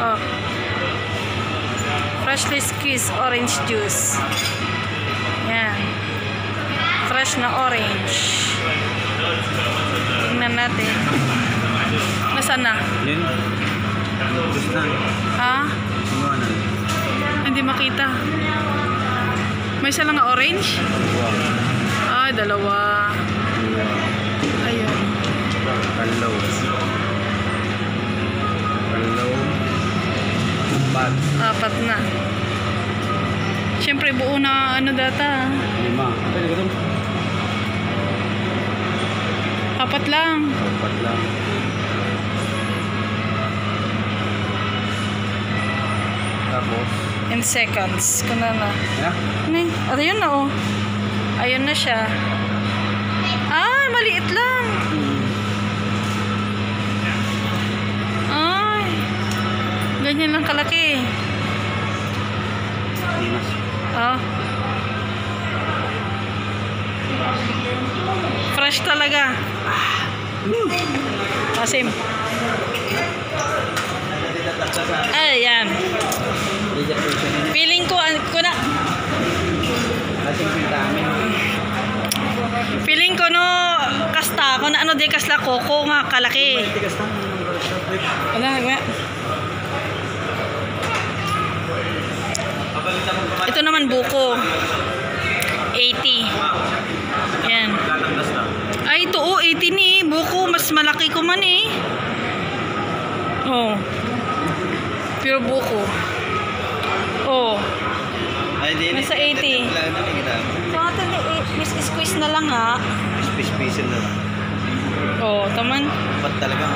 Oh. Freshly squeezed orange juice. Yan. Fresh na orange. Tingnan natin. Nasaan na? Yun. Gusto na. Ha? Sinuha na. Hindi makita. May isa lang na orange? Ah, dalawa. Ayun. Kalaw. Apat na. Siyempre buo na ano data. 5. Apat lang. 4 lang. Tapos In seconds. Kuna na. yeah. Ayun na oh. Ayun na siya. Ah, maliit lang. Ay. Ganyan lang kalaki. Oh. Fresh talaga. Asim. Ayan. Feeling ko na. Feeling ko no kasta ko na ano di kasla koko nga kalaki. Wala nga. Ito naman buko. 80. Yan. Ay ito oh 80 ni buko mas malaki ko man eh. Oh. Pure buko. Oh. Nasa 80. So atin squeeze na lang ha. Squeeze na lang. Oh, taman. Pat talaga.